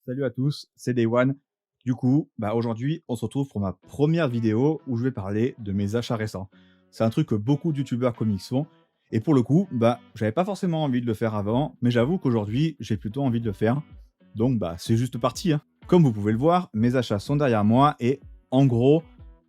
Salut à tous, c'est Day One. Du coup, aujourd'hui, on se retrouve pour ma première vidéo où je vais parler de mes achats récents. C'est un truc que beaucoup de youtubeurs comics font. Et pour le coup, j'avais pas forcément envie de le faire avant, mais j'avoue qu'aujourd'hui, j'ai plutôt envie de le faire. Donc, c'est juste parti, hein. Comme vous pouvez le voir, mes achats sont derrière moi et en gros,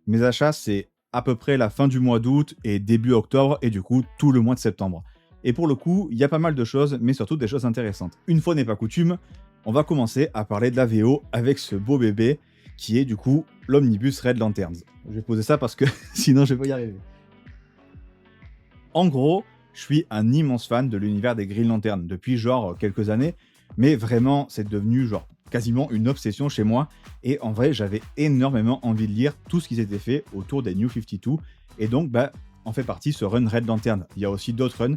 mes achats, c'est à peu près la fin du mois d'août et début octobre et du coup, tout le mois de septembre. Et pour le coup, il y a pas mal de choses, mais surtout des choses intéressantes. Une fois n'est pas coutume, on va commencer à parler de la VO avec ce beau bébé qui est du coup l'Omnibus Red Lanterns. Je vais poser ça parce que sinon je vais pas y arriver. En gros, je suis un immense fan de l'univers des Green Lanterns depuis genre quelques années, mais vraiment c'est devenu genre quasiment une obsession chez moi et en vrai j'avais énormément envie de lire tout ce qui s'était fait autour des New 52 et donc en fait partie ce run Red Lantern. Il y a aussi d'autres runs.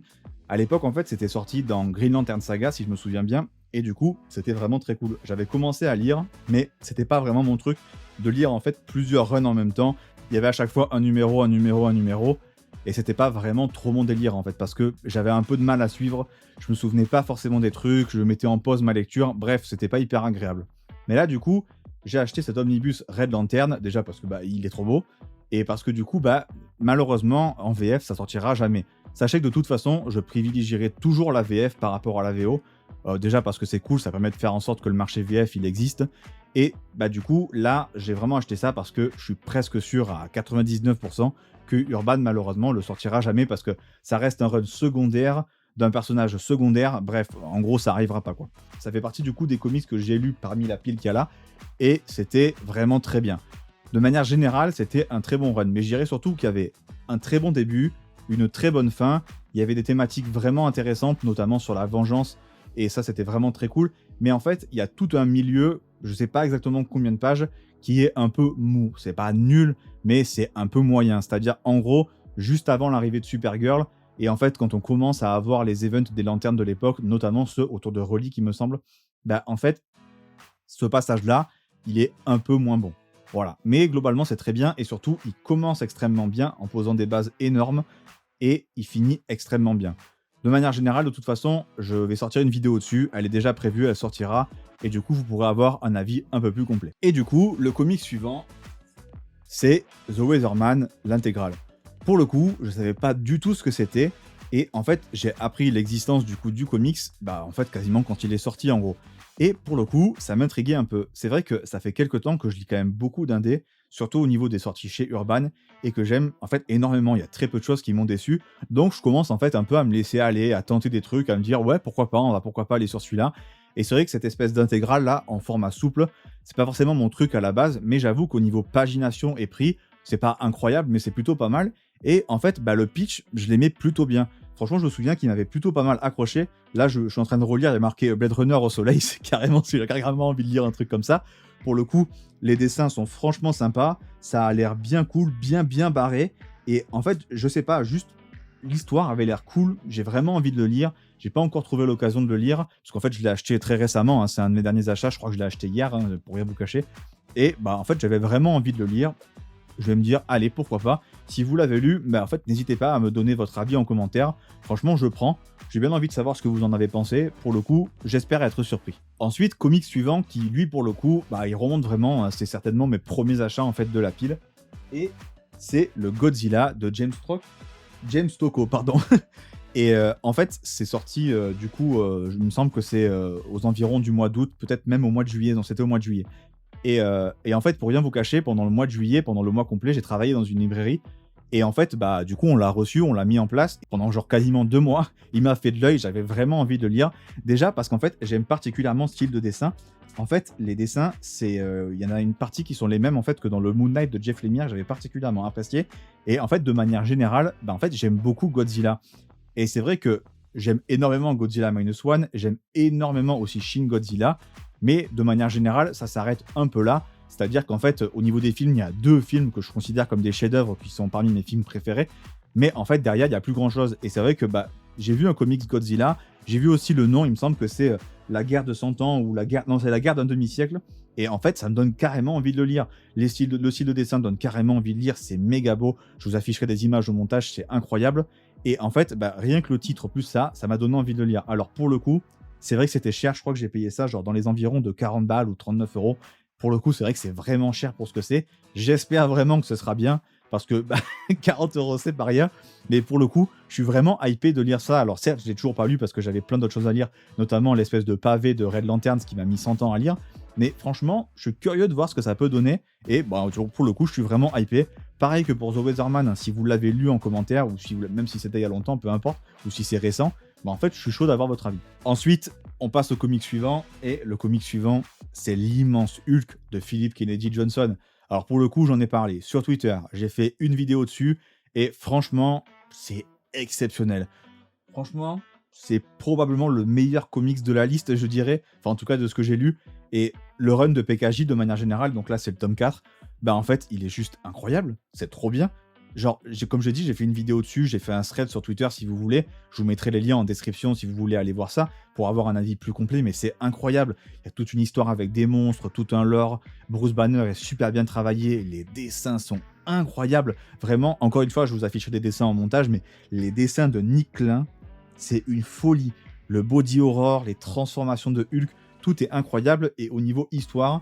À l'époque en fait c'était sorti dans Green Lantern Saga si je me souviens bien et du coup c'était vraiment très cool. J'avais commencé à lire mais c'était pas vraiment mon truc de lire en fait plusieurs runs en même temps. Il y avait à chaque fois un numéro et c'était pas vraiment trop mon délire en fait, parce que j'avais un peu de mal à suivre, je me souvenais pas forcément des trucs, je mettais en pause ma lecture, bref, c'était pas hyper agréable. Mais là, du coup, j'ai acheté cet omnibus Red Lantern, déjà parce que il est trop beau, et parce que du coup, malheureusement, en VF, ça sortira jamais. Sachez que de toute façon, je privilégierai toujours la VF par rapport à la VO, déjà parce que c'est cool, ça permet de faire en sorte que le marché VF, il existe, et du coup, là, j'ai vraiment acheté ça parce que je suis presque sûr à 99% que Urban, malheureusement, le sortira jamais parce que ça reste un run secondaire d'un personnage secondaire. Bref, en gros, ça arrivera pas, quoi. Ça fait partie du coup des comics que j'ai lus parmi la pile qu'il y a là et c'était vraiment très bien. De manière générale, c'était un très bon run, mais je dirais surtout qu'il y avait un très bon début, une très bonne fin, il y avait des thématiques vraiment intéressantes, notamment sur la vengeance, et ça, c'était vraiment très cool. Mais en fait, il y a tout un milieu, je sais pas exactement combien de pages, qui est un peu mou. C'est pas nul, mais c'est un peu moyen. C'est-à-dire, en gros, juste avant l'arrivée de Supergirl, et en fait, quand on commence à avoir les events des lanternes de l'époque, notamment ceux autour de Relic, il me semble, en fait, ce passage-là, il est un peu moins bon. Voilà. Mais globalement, c'est très bien, et surtout, il commence extrêmement bien en posant des bases énormes, et il finit extrêmement bien. De manière générale, de toute façon, je vais sortir une vidéo dessus, elle est déjà prévue, elle sortira, et du coup, vous pourrez avoir un avis un peu plus complet. Et du coup, le comic suivant, c'est The Weatherman, l'intégrale. Pour le coup, je savais pas du tout ce que c'était, et en fait, j'ai appris l'existence du coup du comics, en fait, quasiment quand il est sorti en gros. Et pour le coup, ça m'intriguait un peu. C'est vrai que ça fait quelques temps que je lis quand même beaucoup d'indés, surtout au niveau des sorties chez Urban, et que j'aime en fait énormément. Il y a très peu de choses qui m'ont déçu, donc je commence en fait un peu à me laisser aller, à tenter des trucs, à me dire ouais pourquoi pas, on va pourquoi pas aller sur celui-là. Et c'est vrai que cette espèce d'intégrale là, en format souple, c'est pas forcément mon truc à la base, mais j'avoue qu'au niveau pagination et prix, c'est pas incroyable, mais c'est plutôt pas mal. Et en fait, le pitch, je l'aimais plutôt bien. Franchement, je me souviens qu'il m'avait plutôt pas mal accroché. Là, je suis en train de relire, il y a marqué Blade Runner au soleil, c'est carrément, j'ai carrément envie de lire un truc comme ça. Pour le coup, les dessins sont franchement sympas, ça a l'air bien cool, bien barré. Et en fait, je sais pas, juste l'histoire avait l'air cool, j'ai vraiment envie de le lire. J'ai pas encore trouvé l'occasion de le lire, parce qu'en fait, je l'ai acheté très récemment, hein, c'est un de mes derniers achats, je crois que je l'ai acheté hier, hein, pour rien vous cacher. Et en fait, j'avais vraiment envie de le lire. Je vais me dire, allez, pourquoi pas. Si vous l'avez lu, en fait, n'hésitez pas à me donner votre avis en commentaire. Franchement, je prends. J'ai bien envie de savoir ce que vous en avez pensé. Pour le coup, j'espère être surpris. Ensuite, comic suivant qui, lui, pour le coup, il remonte vraiment. C'est certainement mes premiers achats, en fait, de la pile. Et c'est le Godzilla de James Tocco, pardon. Et en fait, c'est sorti, du coup, il me semble que c'est aux environs du mois d'août, peut-être même au mois de juillet. Non, c'était au mois de juillet. Et en fait, pour rien vous cacher, pendant le mois de juillet, pendant le mois complet, j'ai travaillé dans une librairie. Et en fait, du coup, on l'a reçu, on l'a mis en place. Pendant genre quasiment 2 mois, il m'a fait de l'œil, j'avais vraiment envie de le lire. Déjà parce qu'en fait, j'aime particulièrement ce style de dessin. En fait, les dessins, il y en a une partie qui sont les mêmes en fait que dans le Moon Knight de Jeff Lemire, j'avais particulièrement apprécié. Et en fait, de manière générale, en fait, j'aime beaucoup Godzilla. Et c'est vrai que j'aime énormément Godzilla Minus One, j'aime énormément aussi Shin Godzilla, mais de manière générale, ça s'arrête un peu là. C'est-à-dire qu'en fait, au niveau des films, il y a 2 films que je considère comme des chefs-d'œuvre qui sont parmi mes films préférés. Mais en fait, derrière, il n'y a plus grand-chose. Et c'est vrai que j'ai vu un comics Godzilla, j'ai vu aussi le nom, il me semble que c'est La guerre de 100 ans ou la guerre. Non, c'est La guerre d'un demi-siècle. Et en fait, ça me donne carrément envie de le lire. Le style de dessin donne carrément envie de lire, c'est méga beau. Je vous afficherai des images au montage, c'est incroyable. Et en fait, rien que le titre plus ça m'a donné envie de le lire. Alors pour le coup, c'est vrai que c'était cher. Je crois que j'ai payé ça genre dans les environs de 40 balles ou 39 euros. Pour le coup, c'est vrai que c'est vraiment cher pour ce que c'est. J'espère vraiment que ce sera bien parce que bah, 40 euros, c'est pas rien. Mais pour le coup, je suis vraiment hypé de lire ça. Alors certes, je l'ai toujours pas lu parce que j'avais plein d'autres choses à lire, notamment l'espèce de pavé de Red Lantern, ce qui m'a mis 100 ans à lire. Mais franchement, je suis curieux de voir ce que ça peut donner. Et bah, pour le coup, je suis vraiment hypé. Pareil que pour The Weatherman, hein, si vous l'avez lu en commentaire, ou si même si c'était il y a longtemps, peu importe, ou si c'est récent, bah en fait, je suis chaud d'avoir votre avis. Ensuite, on passe au comic suivant, et le comic suivant, c'est l'immense Hulk de Philip Kennedy Johnson. Alors pour le coup, j'en ai parlé sur Twitter, j'ai fait une vidéo dessus, et franchement, c'est exceptionnel. Franchement, c'est probablement le meilleur comics de la liste, je dirais, enfin en tout cas de ce que j'ai lu, et le run de PKJ de manière générale, donc là c'est le tome 4, bah en fait, il est juste incroyable, c'est trop bien. Genre, comme je dis, j'ai fait une vidéo dessus, j'ai fait un thread sur Twitter si vous voulez. Je vous mettrai les liens en description si vous voulez aller voir ça pour avoir un avis plus complet, mais c'est incroyable. Il y a toute une histoire avec des monstres, tout un lore. Bruce Banner est super bien travaillé, les dessins sont incroyables. Vraiment, encore une fois, je vous afficherai des dessins en montage, mais les dessins de Nick Klein, c'est une folie. Le body horror, les transformations de Hulk, tout est incroyable. Et au niveau histoire,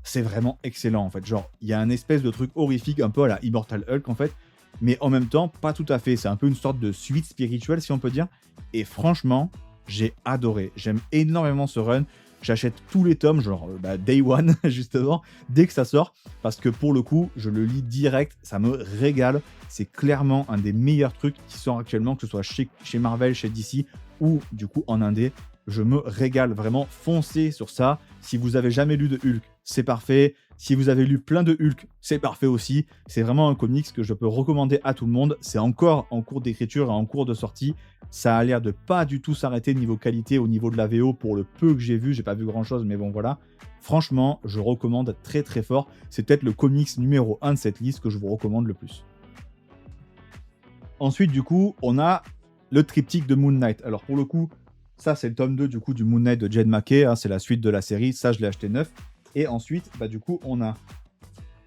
c'est vraiment excellent en fait. Genre, il y a un espèce de truc horrifique, un peu à la Immortal Hulk en fait, mais en même temps, pas tout à fait. C'est un peu une sorte de suite spirituelle, si on peut dire. Et franchement, j'ai adoré. J'aime énormément ce run. J'achète tous les tomes, genre Day One, justement, dès que ça sort, parce que pour le coup, je le lis direct, ça me régale. C'est clairement un des meilleurs trucs qui sort actuellement, que ce soit chez Marvel, chez DC, ou du coup en indé. Je me régale, vraiment, foncez sur ça. Si vous avez jamais lu de Hulk, c'est parfait. Si vous avez lu plein de Hulk, c'est parfait aussi. C'est vraiment un comics que je peux recommander à tout le monde. C'est encore en cours d'écriture et en cours de sortie. Ça a l'air de pas du tout s'arrêter niveau qualité, au niveau de la VO, pour le peu que j'ai vu. J'ai pas vu grand chose, mais bon voilà. Franchement, je recommande très très fort. C'est peut-être le comics numéro 1 de cette liste que je vous recommande le plus. Ensuite, du coup, on a le triptyque de Moon Knight. Alors pour le coup, ça, c'est le tome 2 du coup du Moon Knight de Jed MacKay, hein, c'est la suite de la série. Ça, je l'ai acheté neuf. Et ensuite, bah, du coup, on a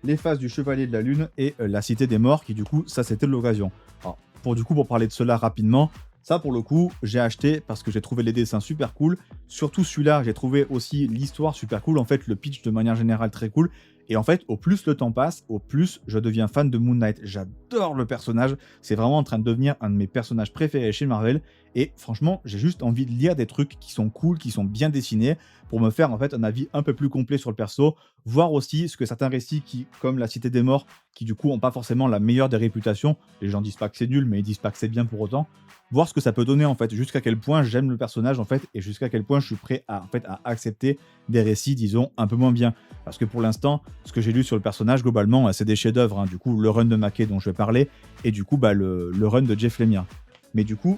les phases du Chevalier de la Lune et la Cité des Morts, qui du coup, ça, c'était de l'occasion. Alors, pour parler de cela rapidement, ça, pour le coup, j'ai acheté parce que j'ai trouvé les dessins super cool. Surtout celui-là, j'ai trouvé aussi l'histoire super cool. En fait, le pitch de manière générale très cool. Et en fait, au plus le temps passe, au plus je deviens fan de Moon Knight. J'adore le personnage. C'est vraiment en train de devenir un de mes personnages préférés chez Marvel. Et franchement, j'ai juste envie de lire des trucs qui sont cool, qui sont bien dessinés, pour me faire en fait un avis un peu plus complet sur le perso. Voir aussi ce que certains récits, comme la Cité des Morts, qui du coup ont pas forcément la meilleure des réputations. Les gens disent pas que c'est nul, mais ils disent pas que c'est bien pour autant. Voir ce que ça peut donner en fait, jusqu'à quel point j'aime le personnage en fait, et jusqu'à quel point je suis prêt à accepter des récits, disons, un peu moins bien. Parce que pour l'instant, ce que j'ai lu sur le personnage, globalement, c'est des chefs-d'œuvre. Hein. Du coup, le run de MacKay dont je vais parler, et du coup, le run de Jeff Lemire. Mais du coup,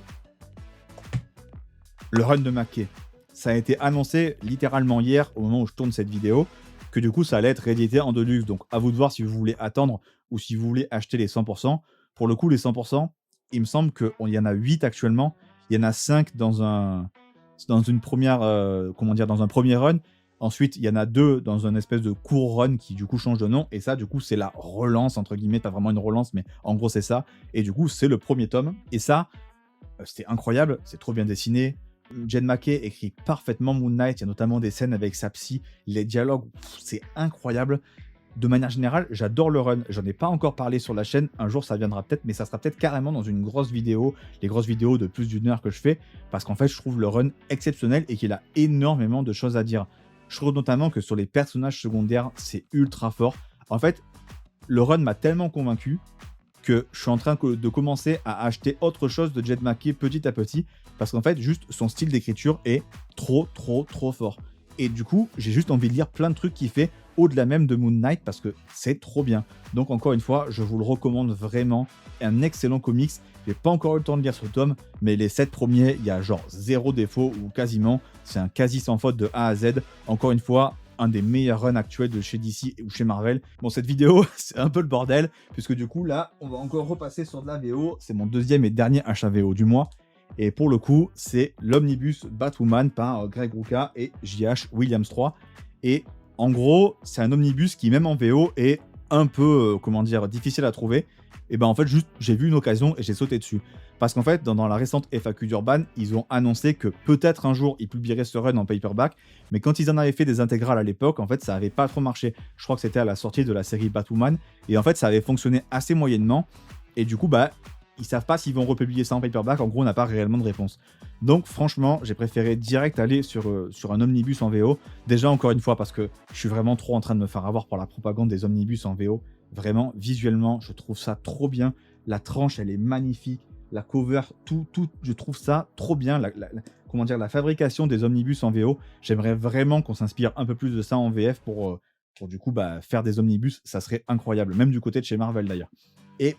le run de MacKay, ça a été annoncé littéralement hier, au moment où je tourne cette vidéo, que du coup, ça allait être réédité en deluxe. Donc, à vous de voir si vous voulez attendre ou si vous voulez acheter les 100%. Pour le coup, les 100%, il me semble qu'il y en a 8 actuellement. Il y en a 5 dans un premier run. Ensuite, il y en a 2 dans un espèce de court run qui du coup change de nom. Et ça, du coup, c'est la relance, entre guillemets. Pas vraiment une relance, mais en gros, c'est ça. Et du coup, c'est le premier tome. Et ça, c'était incroyable. C'est trop bien dessiné. Jed MacKay écrit parfaitement Moon Knight. Il y a notamment des scènes avec sa psy. Les dialogues, c'est incroyable. De manière générale, j'adore le run. J'en ai pas encore parlé sur la chaîne. Un jour, ça viendra peut-être, mais ça sera peut-être carrément dans une grosse vidéo. Les grosses vidéos de plus d'une heure que je fais. Parce qu'en fait, je trouve le run exceptionnel et qu'il a énormément de choses à dire. Je trouve notamment que sur les personnages secondaires, c'est ultra fort. En fait, le run m'a tellement convaincu que je suis en train de commencer à acheter autre chose de Jed MacKay petit à petit. Parce qu'en fait, juste son style d'écriture est trop fort. Et du coup, j'ai juste envie de lire plein de trucs qu'il fait au-delà même de Moon Knight parce que c'est trop bien. Donc encore une fois, je vous le recommande vraiment. Un excellent comics. J'ai pas encore eu le temps de lire ce tome, mais les 7 premiers, il y a genre 0 défaut ou quasiment. C'est un quasi sans faute de A à Z. Encore une fois, un des meilleurs runs actuels de chez DC ou chez Marvel. Bon, cette vidéo, c'est un peu le bordel, puisque du coup, là, on va encore repasser sur de la VO. C'est mon deuxième et dernier achat VO du mois. Et pour le coup, c'est l'Omnibus Batwoman par Greg Rucka et J.H. Williams 3. Et en gros, c'est un omnibus qui, même en VO, est un peu, difficile à trouver. Et ben en fait, juste, j'ai vu une occasion et j'ai sauté dessus. Parce qu'en fait, dans la récente FAQ d'Urban, ils ont annoncé que peut-être un jour, ils publieraient ce run en paperback, mais quand ils en avaient fait des intégrales à l'époque, en fait, ça avait pas trop marché. Je crois que c'était à la sortie de la série Batwoman, et en fait, ça avait fonctionné assez moyennement, et du coup, bah, ils savent pas s'ils vont republier ça en paperback, en gros, on n'a pas réellement de réponse. Donc franchement, j'ai préféré direct aller sur un omnibus en VO. Déjà, encore une fois, parce que je suis vraiment trop en train de me faire avoir par la propagande des omnibus en VO. Vraiment, visuellement, je trouve ça trop bien. La tranche, elle est magnifique. La cover, tout, je trouve ça trop bien. Comment dire, la fabrication des omnibus en VO, j'aimerais vraiment qu'on s'inspire un peu plus de ça en VF pour du coup bah, faire des omnibus. Ça serait incroyable, même du côté de chez Marvel d'ailleurs. Et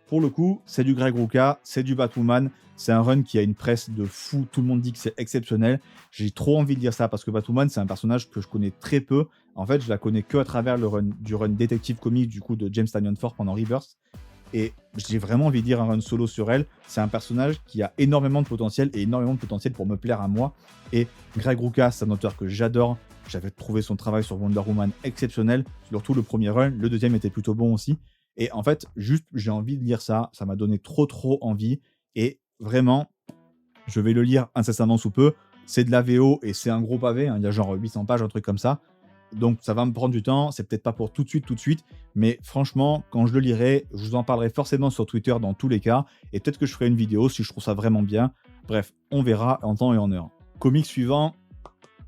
pour le coup, c'est du Greg Rucka, c'est du Batwoman, c'est un run qui a une presse de fou, tout le monde dit que c'est exceptionnel. J'ai trop envie de dire ça parce que Batwoman, c'est un personnage que je connais très peu. En fait, je la connais que à travers le run du run Detective Comics du coup de James Tynion Ford pendant Rebirth. Et j'ai vraiment envie de dire un run solo sur elle. C'est un personnage qui a énormément de potentiel et énormément de potentiel pour me plaire à moi. Et Greg Rucka, c'est un auteur que j'adore. J'avais trouvé son travail sur Wonder Woman exceptionnel, surtout le premier run. Le deuxième était plutôt bon aussi. Et en fait, juste, j'ai envie de lire ça. Ça m'a donné trop envie. Et vraiment, je vais le lire incessamment sous peu. C'est de la VO et c'est un gros pavé. Hein. Il y a genre 800 pages, un truc comme ça. Donc ça va me prendre du temps. C'est peut-être pas pour tout de suite. Mais franchement, quand je le lirai, je vous en parlerai forcément sur Twitter dans tous les cas. Et peut-être que je ferai une vidéo si je trouve ça vraiment bien. Bref, on verra en temps et en heure. Comic suivant,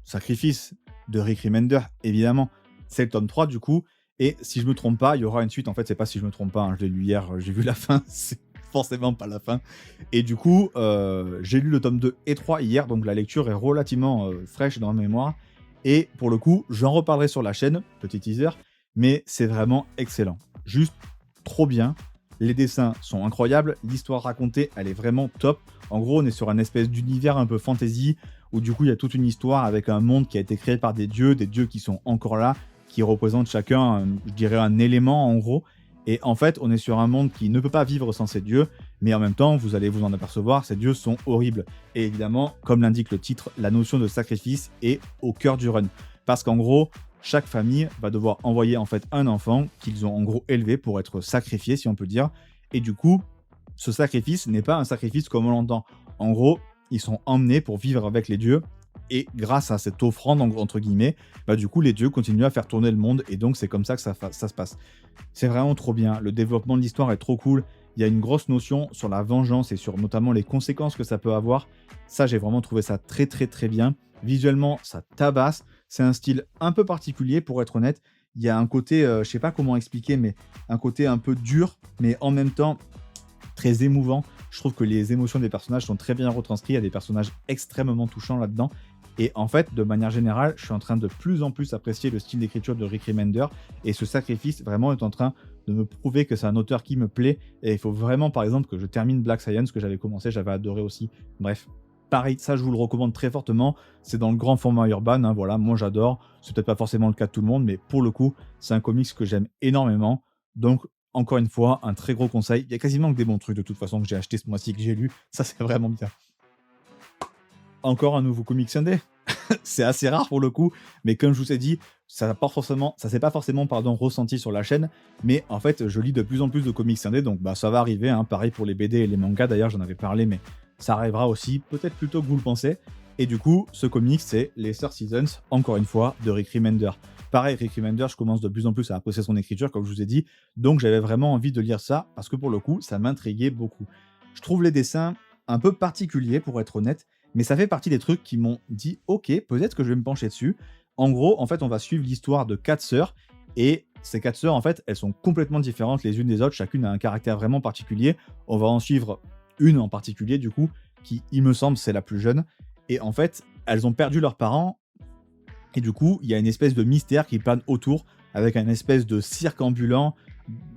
Sacrifice de Rick Remender, évidemment. C'est le tome 3 du coup. Et si je me trompe pas, il y aura une suite. En fait, c'est pas si je me trompe pas. Hein, je l'ai lu hier, j'ai vu la fin. C'est forcément pas la fin. Et du coup, j'ai lu le tome 2 et 3 hier. Donc la lecture est relativement fraîche dans ma mémoire. Et pour le coup, j'en reparlerai sur la chaîne. Petit teaser. Mais c'est vraiment excellent. Juste trop bien. Les dessins sont incroyables. L'histoire racontée, elle est vraiment top. En gros, on est sur un espèce d'univers un peu fantasy. Où du coup, il y a toute une histoire avec un monde qui a été créé par des dieux qui sont encore là, qui représentent chacun, je dirais, un élément en gros. Et en fait, on est sur un monde qui ne peut pas vivre sans ces dieux, mais en même temps, vous allez vous en apercevoir, ces dieux sont horribles. Et évidemment, comme l'indique le titre, la notion de sacrifice est au cœur du run. Parce qu'en gros, chaque famille va devoir envoyer en fait un enfant qu'ils ont en gros élevé pour être sacrifié, si on peut dire. Et du coup, ce sacrifice n'est pas un sacrifice comme on l'entend. En gros, ils sont emmenés pour vivre avec les dieux. Et grâce à cette offrande, entre guillemets, bah du coup, les dieux continuent à faire tourner le monde. Et donc, c'est comme ça que ça se passe. C'est vraiment trop bien. Le développement de l'histoire est trop cool. Il y a une grosse notion sur la vengeance et sur notamment les conséquences que ça peut avoir. Ça, j'ai vraiment trouvé ça très bien. Visuellement, ça tabasse. C'est un style un peu particulier, pour être honnête. Il y a un côté, je sais pas comment expliquer, mais un côté un peu dur, mais en même temps très émouvant. Je trouve que les émotions des personnages sont très bien retranscrites. Il y a des personnages extrêmement touchants là-dedans. Et en fait, de manière générale, je suis en train de plus en plus apprécier le style d'écriture de Rick Remender. Et ce sacrifice vraiment est en train de me prouver que c'est un auteur qui me plaît. Et il faut vraiment, par exemple, que je termine Black Science, que j'avais commencé, j'avais adoré aussi. Bref, pareil, ça je vous le recommande très fortement. C'est dans le grand format urban, hein, voilà, moi j'adore. C'est peut-être pas forcément le cas de tout le monde, mais pour le coup, c'est un comics que j'aime énormément. Donc, encore une fois, un très gros conseil. Il y a quasiment que des bons trucs de toute façon que j'ai acheté ce mois-ci, que j'ai lu. Ça, c'est vraiment bien. Encore un nouveau comics indé. C'est assez rare pour le coup, mais comme je vous ai dit, ça s'est pas forcément ressenti sur la chaîne, mais en fait, je lis de plus en plus de comics indés, donc bah, ça va arriver, hein, pareil pour les BD et les mangas, d'ailleurs j'en avais parlé, mais ça arrivera aussi, peut-être plus tôt que vous le pensez. Et du coup, ce comics, c'est Les Sœurs Seasons, encore une fois, de Rick Remender. Pareil, Rick Remender, je commence de plus en plus à apprécier son écriture, comme je vous ai dit, donc j'avais vraiment envie de lire ça, parce que pour le coup, ça m'intriguait beaucoup. Je trouve les dessins un peu particuliers, pour être honnête, mais ça fait partie des trucs qui m'ont dit « Ok, peut-être que je vais me pencher dessus ». En gros, en fait, on va suivre l'histoire de 4 sœurs, et ces 4 sœurs, en fait, elles sont complètement différentes les unes des autres, chacune a un caractère vraiment particulier. On va en suivre une en particulier, du coup, qui, il me semble, c'est la plus jeune, et en fait, elles ont perdu leurs parents, et du coup, il y a une espèce de mystère qui plane autour, avec un espèce de cirque ambulant,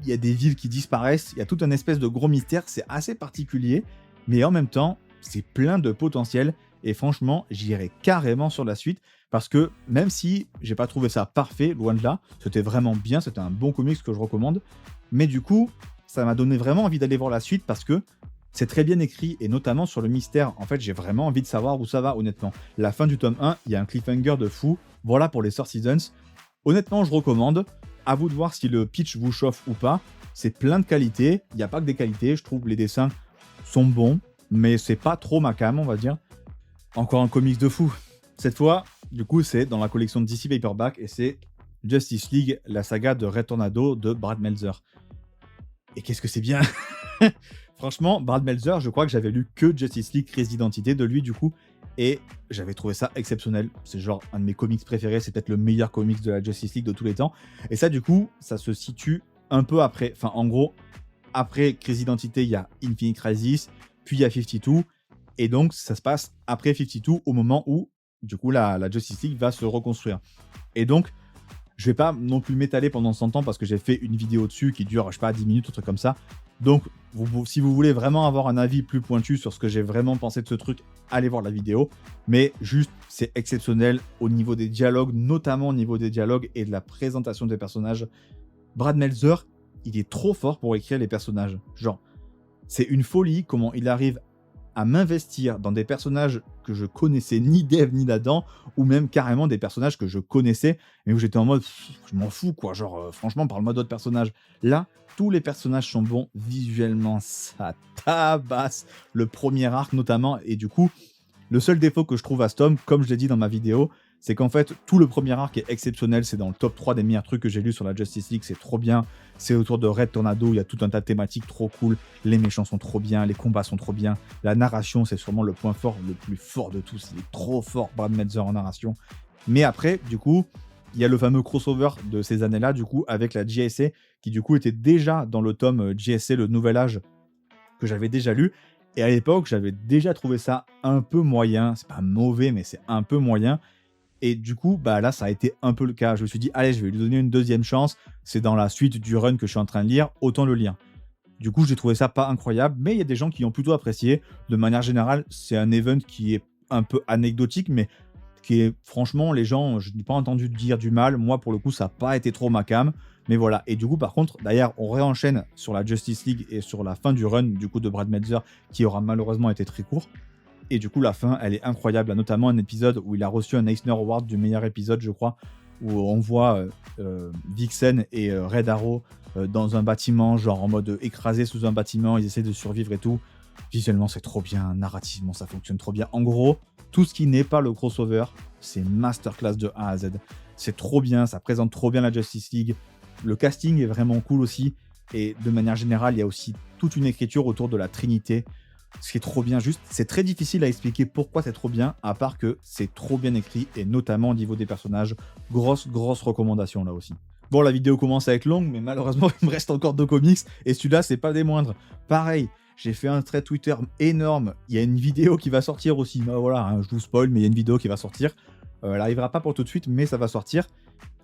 il y a des villes qui disparaissent, il y a tout un espèce de gros mystère, c'est assez particulier, mais en même temps, c'est plein de potentiel et franchement, j'irai carrément sur la suite parce que même si j'ai pas trouvé ça parfait, loin de là, c'était vraiment bien, c'était un bon comics que je recommande, mais du coup, ça m'a donné vraiment envie d'aller voir la suite parce que c'est très bien écrit et notamment sur le mystère. En fait, j'ai vraiment envie de savoir où ça va, honnêtement. La fin du tome 1, il y a un cliffhanger de fou. Voilà pour les Sœurs Seasons. Honnêtement, je recommande. À vous de voir si le pitch vous chauffe ou pas. C'est plein de qualités. Il n'y a pas que des qualités. Je trouve les dessins sont bons, mais c'est pas trop ma came, on va dire. Encore un comics de fou. Cette fois, du coup, c'est dans la collection de DC Paperback et c'est Justice League, la saga de Red Tornado de Brad Meltzer. Et qu'est-ce que c'est bien. Franchement, Brad Meltzer, je crois que j'avais lu que Justice League Crise d'identité de lui, du coup, et j'avais trouvé ça exceptionnel. C'est genre un de mes comics préférés, c'est peut-être le meilleur comics de la Justice League de tous les temps. Et ça, du coup, ça se situe un peu après. Enfin, en gros, après Crise d'identité, il y a Infinite Crisis, puis il y a 52, et donc ça se passe après 52, au moment où, du coup, la Justice League va se reconstruire. Et donc, je vais pas non plus m'étaler pendant 100 ans parce que j'ai fait une vidéo dessus qui dure, je sais pas, 10 minutes, un truc comme ça. Donc, si vous voulez vraiment avoir un avis plus pointu sur ce que j'ai vraiment pensé de ce truc, allez voir la vidéo. Mais juste, c'est exceptionnel au niveau des dialogues, notamment au niveau des dialogues et de la présentation des personnages. Brad Meltzer, il est trop fort pour écrire les personnages. Genre, c'est une folie comment il arrive à m'investir dans des personnages que je connaissais ni d'Ève ni d'Adam, ou même carrément des personnages que je connaissais, mais où j'étais en mode, je m'en fous, quoi. Genre, franchement, parle-moi d'autres personnages. Là, tous les personnages sont bons visuellement, ça tabasse. Le premier arc notamment, et du coup, le seul défaut que je trouve à ce tome, comme je l'ai dit dans ma vidéo, c'est qu'en fait, tout le premier arc est exceptionnel. C'est dans le top 3 des meilleurs trucs que j'ai lus sur la Justice League. C'est trop bien. C'est autour de Red Tornado. Il y a tout un tas de thématiques trop cool. Les méchants sont trop bien. Les combats sont trop bien. La narration, c'est sûrement le point fort, le plus fort de tous. Il est trop fort, Brad Meltzer en narration. Mais après, du coup, il y a le fameux crossover de ces années-là, du coup, avec la JSA, qui du coup était déjà dans le tome JSA, le nouvel âge, que j'avais déjà lu. Et à l'époque, j'avais déjà trouvé ça un peu moyen. C'est pas mauvais, mais c'est un peu moyen. Et du coup, bah là, ça a été un peu le cas. Je me suis dit, allez, je vais lui donner une deuxième chance. C'est dans la suite du run que je suis en train de lire, autant le lire. Du coup, j'ai trouvé ça pas incroyable, mais il y a des gens qui ont plutôt apprécié. De manière générale, c'est un event qui est un peu anecdotique, mais qui est, franchement, les gens, je n'ai pas entendu dire du mal. Moi, pour le coup, ça n'a pas été trop ma came. Mais voilà. Et du coup, par contre, d'ailleurs, on réenchaîne sur la Justice League et sur la fin du run, du coup, de Brad Meltzer, qui aura malheureusement été très court. Et du coup, la fin, elle est incroyable. Il y a notamment un épisode où il a reçu un Eisner Award du meilleur épisode, je crois, où on voit Vixen et Red Arrow dans un bâtiment, genre en mode écrasé sous un bâtiment, ils essaient de survivre et tout. Visuellement, c'est trop bien. Narrativement, ça fonctionne trop bien. En gros, tout ce qui n'est pas le crossover, c'est masterclass de A à Z. C'est trop bien, ça présente trop bien la Justice League. Le casting est vraiment cool aussi. Et de manière générale, il y a aussi toute une écriture autour de la Trinité. Ce qui est trop bien, juste, c'est très difficile à expliquer pourquoi c'est trop bien, à part que c'est trop bien écrit, et notamment au niveau des personnages. Grosse recommandation là aussi. Bon, la vidéo commence à être longue, mais malheureusement, il me reste encore 2 comics, et celui-là, c'est pas des moindres. Pareil, j'ai fait un thread Twitter énorme, il y a une vidéo qui va sortir aussi. Ben voilà, hein, je vous spoil, mais il y a une vidéo qui va sortir. Elle n'arrivera pas pour tout de suite, mais ça va sortir.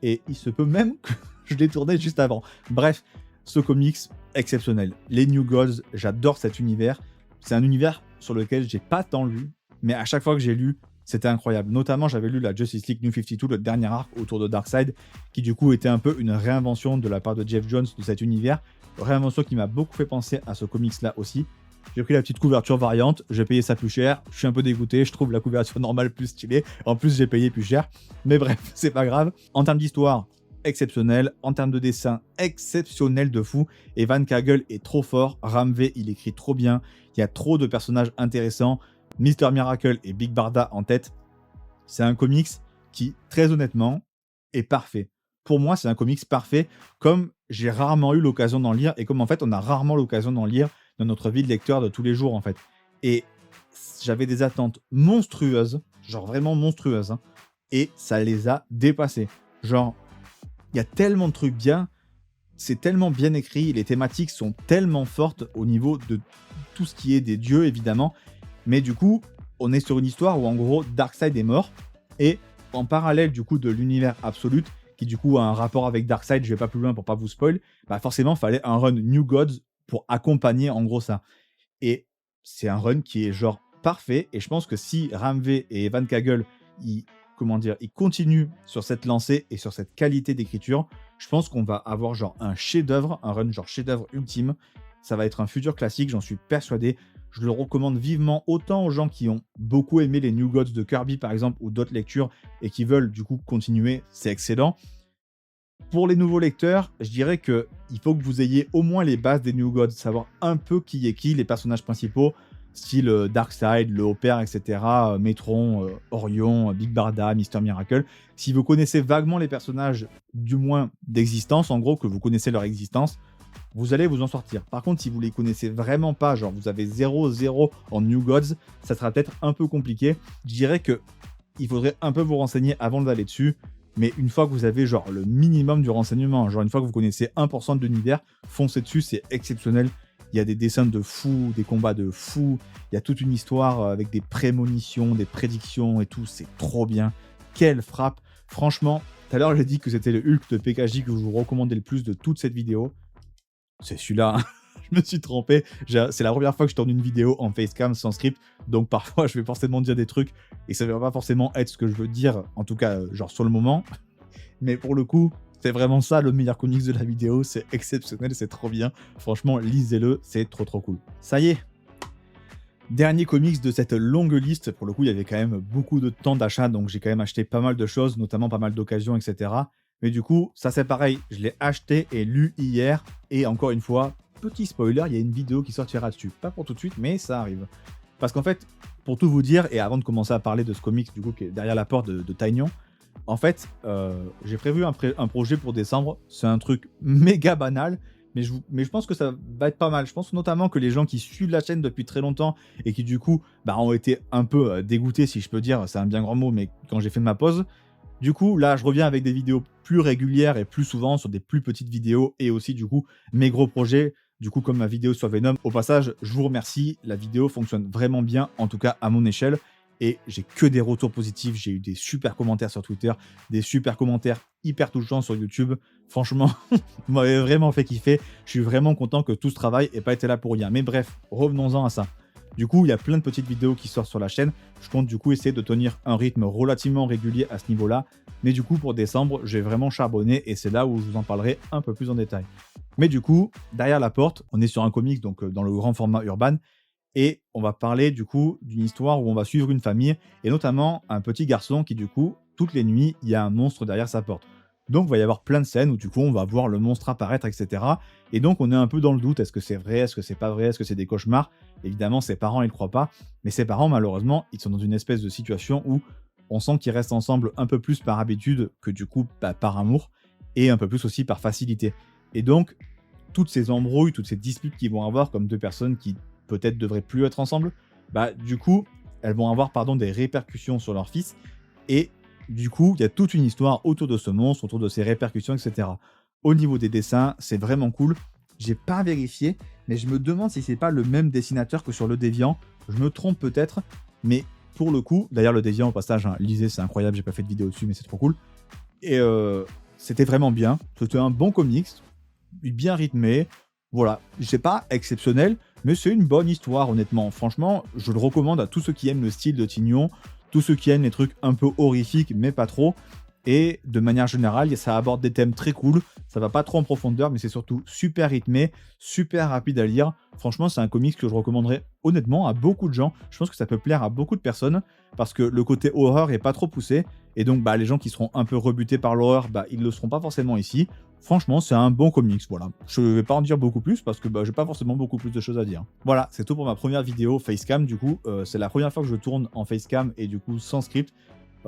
Et il se peut même que je l'ai tourné juste avant. Bref, ce comics, exceptionnel. Les New Gods, j'adore cet univers. C'est un univers sur lequel j'ai pas tant lu, mais à chaque fois que j'ai lu, c'était incroyable. Notamment, j'avais lu la Justice League New 52, le dernier arc autour de Darkseid, qui du coup était un peu une réinvention de la part de Jeff Jones de cet univers. Réinvention qui m'a beaucoup fait penser à ce comics-là aussi. J'ai pris la petite couverture variante, j'ai payé ça plus cher, je suis un peu dégoûté, je trouve la couverture normale plus stylée. En plus, j'ai payé plus cher, mais bref, c'est pas grave. En termes d'histoire, exceptionnel. En termes de dessin, exceptionnel de fou. Et Van Kagel est trop fort. Ram V, il écrit trop bien. Il y a trop de personnages intéressants. Mister Miracle et Big Barda en tête. C'est un comics qui, très honnêtement, est parfait. Pour moi, c'est un comics parfait, comme j'ai rarement eu l'occasion d'en lire, et comme en fait, on a rarement l'occasion d'en lire dans notre vie de lecteur de tous les jours, en fait. Et j'avais des attentes monstrueuses, genre vraiment monstrueuses, hein, et ça les a dépassées. Genre, il y a tellement de trucs bien, c'est tellement bien écrit, les thématiques sont tellement fortes au niveau de tout ce qui est des dieux, évidemment. Mais du coup, on est sur une histoire où, en gros, Darkseid est mort. Et en parallèle, du coup, de l'univers Absolute, qui, du coup, a un rapport avec Darkseid, je vais pas plus loin pour pas vous spoil, bah forcément, il fallait un run New Gods pour accompagner, en gros, ça. Et c'est un run qui est, genre, parfait. Et je pense que si Ram V et Van Kagel, ils continuent sur cette lancée et sur cette qualité d'écriture, je pense qu'on va avoir, genre, un chef-d'œuvre, un run, genre, chef-d'œuvre ultime. Ça va être un futur classique, j'en suis persuadé. Je le recommande vivement autant aux gens qui ont beaucoup aimé les New Gods de Kirby, par exemple, ou d'autres lectures, et qui veulent, du coup, continuer. C'est excellent. Pour les nouveaux lecteurs, je dirais que il faut que vous ayez au moins les bases des New Gods, savoir un peu qui est qui, les personnages principaux, style Darkseid, le Haut-Père, etc., Metron, Orion, Big Barda, Mister Miracle. Si vous connaissez vaguement les personnages, du moins d'existence, en gros, que vous connaissez leur existence, vous allez vous en sortir. Par contre, si vous les connaissez vraiment pas, genre vous avez 0-0 en New Gods, ça sera peut-être un peu compliqué. Je dirais que il faudrait un peu vous renseigner avant d'aller dessus, mais une fois que vous avez genre le minimum du renseignement, genre une fois que vous connaissez 1% de l'univers, foncez dessus, c'est exceptionnel. Il y a des dessins de fou, des combats de fou, il y a toute une histoire avec des prémonitions, des prédictions et tout, c'est trop bien. Quelle frappe! Franchement, tout à l'heure j'ai dit que c'était le Hulk de PKJ que je vous recommandais le plus de toute cette vidéo. C'est celui-là, hein. Je me suis trompé. C'est la première fois que je tourne une vidéo en facecam sans script, donc parfois je vais forcément dire des trucs et ça ne va pas forcément être ce que je veux dire, en tout cas genre sur le moment. Mais pour le coup, c'est vraiment ça le meilleur comics de la vidéo, c'est exceptionnel, c'est trop bien. Franchement, lisez-le, c'est trop cool. Ça y est, dernier comics de cette longue liste. Pour le coup, il y avait quand même beaucoup de temps d'achat, donc j'ai quand même acheté pas mal de choses, notamment pas mal d'occasions, etc. Mais du coup, ça c'est pareil, je l'ai acheté et lu hier, et encore une fois, petit spoiler, il y a une vidéo qui sortira dessus. Pas pour tout de suite, mais ça arrive. Parce qu'en fait, pour tout vous dire, et avant de commencer à parler de ce comics du coup qui est derrière la porte de Taignon, en fait, j'ai prévu un projet pour décembre. C'est un truc méga banal, mais je pense que ça va être pas mal. Je pense notamment que les gens qui suivent la chaîne depuis très longtemps et qui du coup ont été un peu dégoûtés, si je peux dire, c'est un bien grand mot, mais quand j'ai fait ma pause, du coup, là, je reviens avec des vidéos plus régulières et plus souvent sur des plus petites vidéos et aussi, du coup, mes gros projets, du coup, comme ma vidéo sur Venom. Au passage, je vous remercie. La vidéo fonctionne vraiment bien, en tout cas à mon échelle. Et j'ai que des retours positifs. J'ai eu des super commentaires sur Twitter, des super commentaires hyper touchants sur YouTube. Franchement, vous m'avez vraiment fait kiffer. Je suis vraiment content que tout ce travail n'ait pas été là pour rien. Mais bref, revenons-en à ça. Du coup, il y a plein de petites vidéos qui sortent sur la chaîne. Je compte du coup essayer de tenir un rythme relativement régulier à ce niveau-là. Mais du coup, pour décembre, j'ai vraiment charbonné et c'est là où je vous en parlerai un peu plus en détail. Mais du coup, derrière la porte, on est sur un comics, donc dans le grand format Urban. Et on va parler du coup d'une histoire où on va suivre une famille et notamment un petit garçon qui du coup, toutes les nuits, il y a un monstre derrière sa porte. Donc il va y avoir plein de scènes où du coup on va voir le monstre apparaître, etc. Et donc on est un peu dans le doute, est-ce que c'est vrai, est-ce que c'est pas vrai, est-ce que c'est des cauchemars? Évidemment ses parents ils croient pas, mais ses parents malheureusement ils sont dans une espèce de situation où on sent qu'ils restent ensemble un peu plus par habitude que du coup par amour, et un peu plus aussi par facilité. Et donc toutes ces embrouilles, toutes ces disputes qu'ils vont avoir comme deux personnes qui peut-être devraient plus être ensemble, du coup elles vont avoir des répercussions sur leur fils, et du coup, il y a toute une histoire autour de ce monstre, autour de ses répercussions, etc. Au niveau des dessins, c'est vraiment cool. J'ai pas vérifié, mais je me demande si c'est pas le même dessinateur que sur le Déviant. Je me trompe peut-être, mais pour le coup, d'ailleurs le Déviant au passage, hein, lisez, c'est incroyable, j'ai pas fait de vidéo dessus, mais c'est trop cool. Et c'était vraiment bien. C'était un bon comics, bien rythmé. Voilà, c'est pas exceptionnel, mais c'est une bonne histoire, honnêtement. Franchement, je le recommande à tous ceux qui aiment le style de Tignon, tous ceux qui aiment les trucs un peu horrifiques, mais pas trop. Et de manière générale, ça aborde des thèmes très cool. Ça va pas trop en profondeur, mais c'est surtout super rythmé, super rapide à lire. Franchement, c'est un comics que je recommanderais honnêtement à beaucoup de gens. Je pense que ça peut plaire à beaucoup de personnes parce que le côté horreur est pas trop poussé. Et donc, les gens qui seront un peu rebutés par l'horreur, ils le seront pas forcément ici. Franchement, c'est un bon comics, voilà. Je vais pas en dire beaucoup plus parce que j'ai pas forcément beaucoup plus de choses à dire. Voilà, c'est tout pour ma première vidéo facecam. Du coup, c'est la première fois que je tourne en facecam et du coup sans script.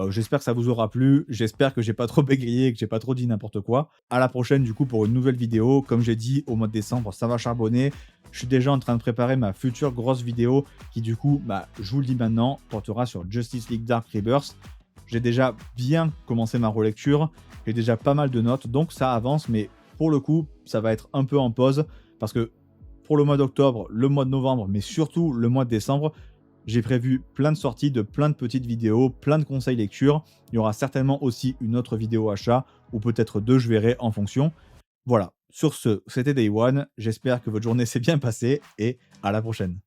J'espère que ça vous aura plu, j'espère que j'ai pas trop bégayé et que j'ai pas trop dit n'importe quoi. À la prochaine du coup pour une nouvelle vidéo. Comme j'ai dit, au mois de décembre, ça va charbonner. Je suis déjà en train de préparer ma future grosse vidéo qui du coup, je vous le dis maintenant, portera sur Justice League Dark Rebirth. J'ai déjà bien commencé ma relecture, j'ai déjà pas mal de notes, donc ça avance, mais pour le coup, ça va être un peu en pause parce que pour le mois d'octobre, le mois de novembre, mais surtout le mois de décembre, j'ai prévu plein de sorties de plein de petites vidéos, plein de conseils lecture. Il y aura certainement aussi une autre vidéo achat, ou peut-être deux, je verrai en fonction. Voilà, sur ce, c'était Day One. J'espère que votre journée s'est bien passée et à la prochaine.